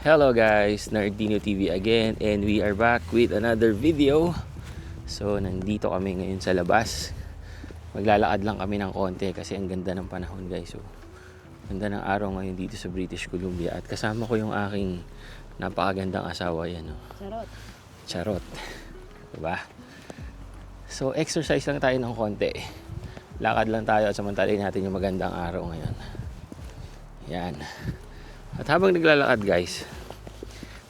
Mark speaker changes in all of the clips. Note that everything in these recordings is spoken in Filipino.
Speaker 1: Hello guys, Nardino TV again and we are back with another video. So nandito kami ngayon sa labas. Maglalakad lang kami ng konti kasi ang ganda ng panahon guys. So ganda ng araw ngayon dito sa British Columbia at kasama ko yung aking napakagandang asawa yan.
Speaker 2: Charot.
Speaker 1: Charot. Diba? So exercise lang tayo ng konti. Lakad lang tayo at samantalin natin yung magandang araw ngayon. Yan. At habang naglalakad guys,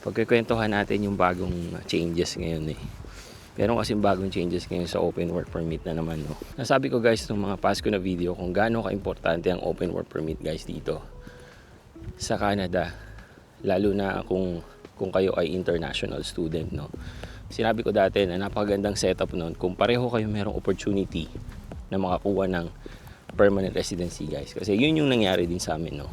Speaker 1: pagkikwentuhan natin yung bagong changes ngayon eh. Meron kasing bagong changes ngayon sa open work permit na naman. No? Nasabi ko guys nung mga past ko na video kung gaano ka-importante ang open work permit guys dito sa Canada. Lalo na kung kayo ay international student. No? Sinabi ko dati na napakagandang setup nun kung pareho kayo merong opportunity na makakuha ng permanent residency guys. Kasi yun yung nangyari din sa amin. No?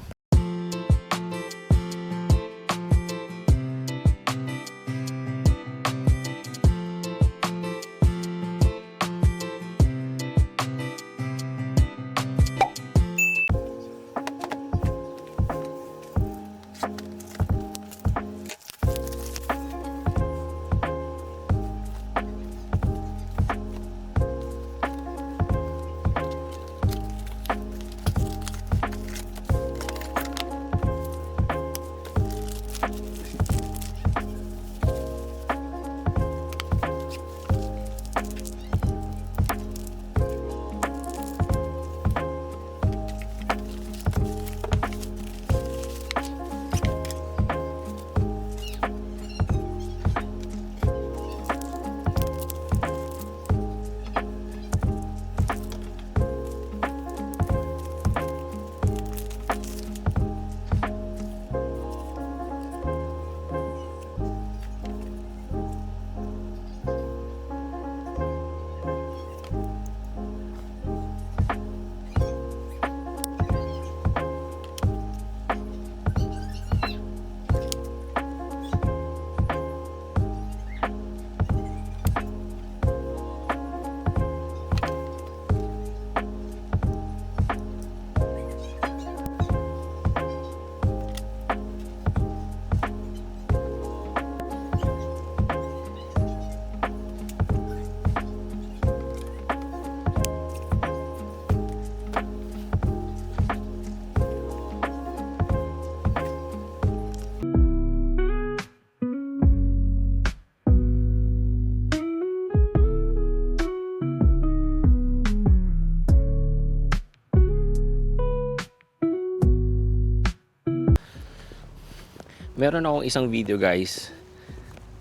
Speaker 1: Meron akong isang video guys.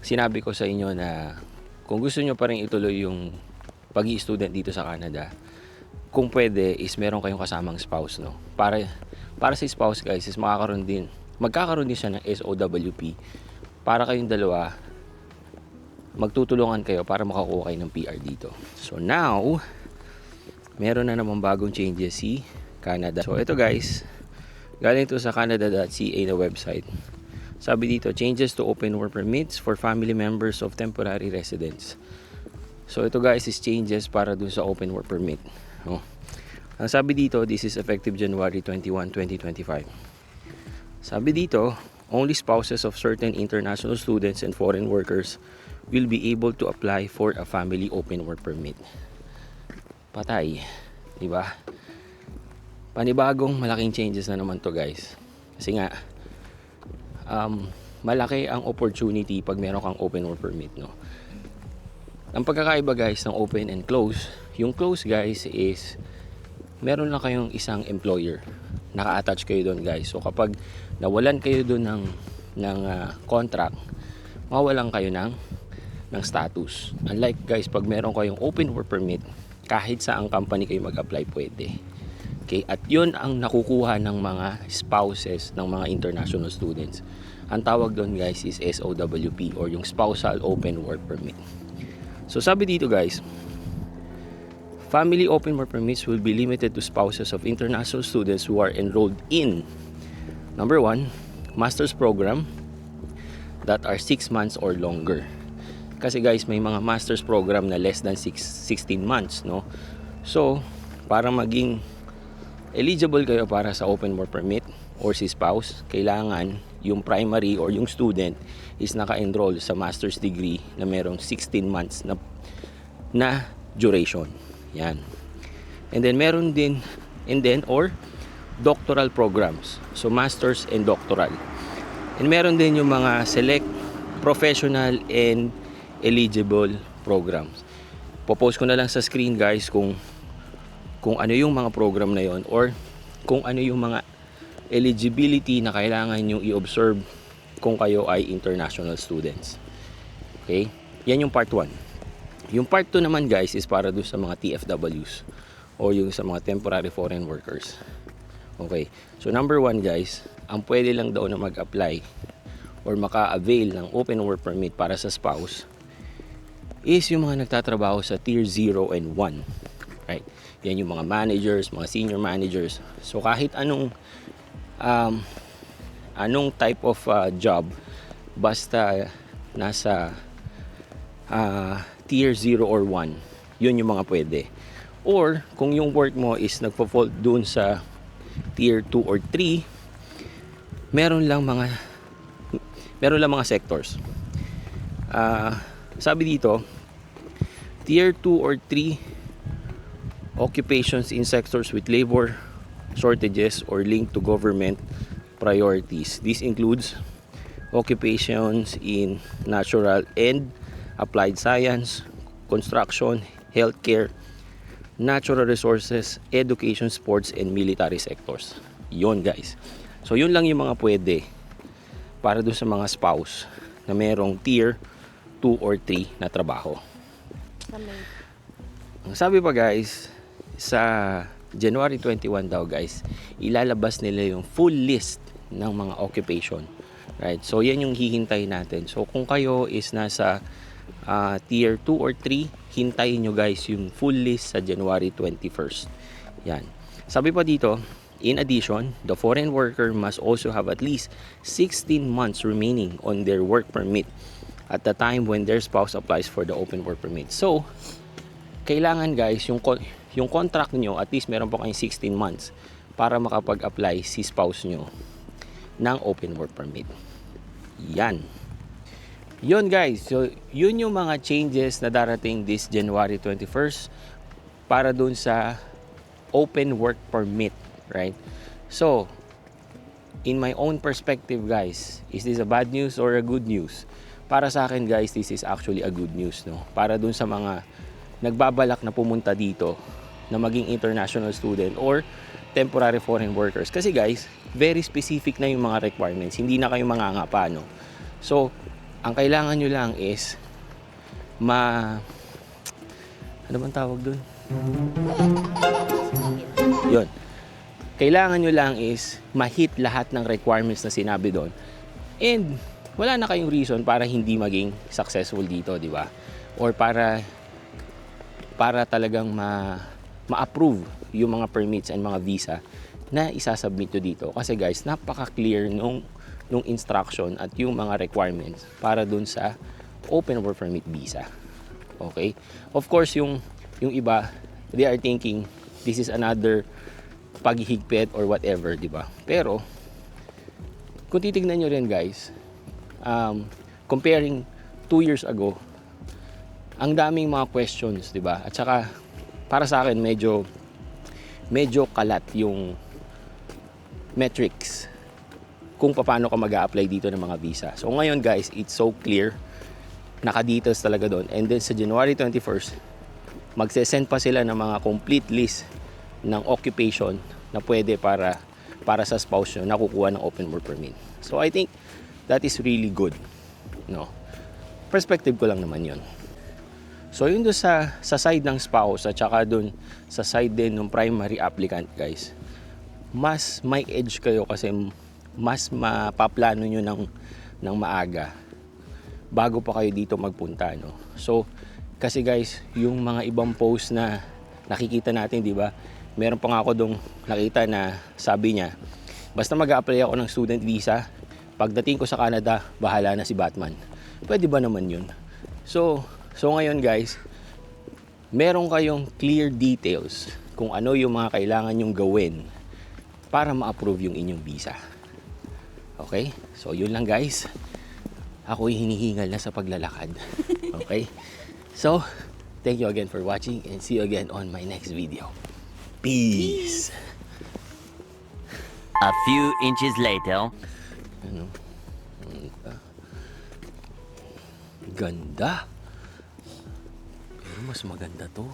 Speaker 1: Sinabi ko sa inyo na kung gusto nyo pa rin ituloy yung pag-i-student dito sa Canada, kung pwede is meron kayong kasamang spouse, no? Para sa spouse guys is magkakaroon din siya ng SOWP. Para kayong dalawa magtutulungan kayo para makakuha kayo ng PR dito. So now, meron na namang bagong changes si Canada. So ito guys, galing to sa canada.ca na website. Sabi dito, changes to open work permits for family members of temporary residents. So ito guys is changes para dun sa open work permit. Oh. Ang sabi dito, this is effective January 21, 2025. Sabi dito, only spouses of certain international students and foreign workers will be able to apply for a family open work permit. Patay, di ba? Panibagong malaking changes na naman to guys. Kasi nga, malaki ang opportunity pag meron kang open work permit, no? Ang pagkakaiba guys ng open and close, yung close guys is meron lang kayong isang employer, naka-attach kayo doon guys. So kapag nawalan kayo doon ng contract, mawalan kayo ng status. Unlike guys, pag meron kayong open work permit, kahit sa ang company kayo mag-apply pwede. Okay, at yun ang nakukuha ng mga spouses ng mga international students. Ang tawag doon guys is SOWP or yung Spousal Open Work Permit. So sabi dito guys, family open work permits will be limited to spouses of international students who are enrolled in number 1, master's program that are 6 months or longer. Kasi guys, may mga master's program na less than 16 months, no? So, para maging eligible kayo para sa open work permit or si spouse, kailangan yung primary or yung student is naka-enroll sa master's degree na merong 16 months na duration. Yan. And then meron din or doctoral programs. So master's and doctoral. And meron din yung mga select professional and eligible programs. Popost ko na lang sa screen guys kung ano yung mga program na yon or kung ano yung mga eligibility na kailangan nyo i-observe kung kayo ay international students. Okay? Yan yung part 1. Yung part 2 naman guys is para doon sa mga TFWs o yung sa mga temporary foreign workers. Okay. So number 1 guys, ang pwede lang daw na mag-apply or maka-avail ng open work permit para sa spouse is yung mga nagtatrabaho sa tier 0 and 1. Right? Yan yung mga managers, mga senior managers. So kahit anong type of job, basta nasa tier 0 or 1, yun yung mga pwede. Or kung yung work mo is nagpo-fall dun sa tier 2 or 3, meron lang mga sectors. Sabi dito, tier 2 or 3 occupations in sectors with labor shortages or linked to government priorities. This includes occupations in natural and applied science, construction, healthcare, natural resources, education, sports, and military sectors. Yon guys. So yun lang yung mga pwede para doon sa mga spouse na merong tier 2 or 3 na trabaho. Ang sabi pa guys, sa January 21 daw guys, ilalabas nila yung full list ng mga occupation. Right? So yan yung hihintay natin. So kung kayo is nasa tier 2 or 3, hintayin nyo guys yung full list sa January 21st. Yan. Sabi pa dito, in addition, the foreign worker must also have at least 16 months remaining on their work permit at the time when their spouse applies for the open work permit. So, kailangan guys, yung contract nyo, at least meron po kayong 16 months para makapag-apply si spouse nyo ng open work permit. Yan. Yun guys, so yun yung mga changes na darating this January 21st para dun sa open work permit, right? So, in my own perspective guys, is this a bad news or a good news? Para sa akin guys, this is actually a good news, no? Para dun sa mga nagbabalak na pumunta dito na maging international student or temporary foreign workers. Kasi guys, very specific na yung mga requirements. Hindi na kayo mangangapa, no? So, ang kailangan nyo lang is ano bang tawag dun? Yun. Kailangan nyo lang is ma-hit lahat ng requirements na sinabi doon. And wala na kayong reason para hindi maging successful dito, di ba? Or para talagang ma-approve yung mga permits and mga visa na isasubmit nyo dito. Kasi guys, napaka-clear nung instruction at yung mga requirements para dun sa open work permit visa. Okay? Of course, yung iba, they are thinking this is another paghihigpit or whatever, di ba? Pero, kung titignan nyo rin guys, comparing 2 years ago, ang daming mga questions, di ba? At saka, para sa akin, medyo kalat yung metrics kung paano ka mag-a-apply dito ng mga visa. So ngayon guys, it's so clear. Naka-details talaga doon. And then sa January 21st, magse-send pa sila ng mga complete list ng occupation na pwede para sa spouse nyo na kukuha ng open work permit. So I think that is really good. No? Perspective ko lang naman yun. So yun doon sa side ng spouse at saka doon sa side din ng primary applicant guys, mas may edge kayo kasi mas mapaplano nyo ng maaga bago pa kayo dito magpunta, no? So, kasi guys, yung mga ibang post na nakikita natin, di ba? Meron pa nga ako dong nakita na sabi niya, basta mag-a-apply ako ng student visa, pagdating ko sa Canada, bahala na si Batman. Pwede ba naman yun? So ngayon guys, meron kayong clear details kung ano yung mga kailangan nyong gawin para ma-approve yung inyong visa. Okay? So, yun lang guys. Ako'y hinihingal na sa paglalakad. Okay? So, thank you again for watching and see you again on my next video. Peace!
Speaker 2: A few inches later.
Speaker 1: Ano? Ganda. Pero mas maganda to.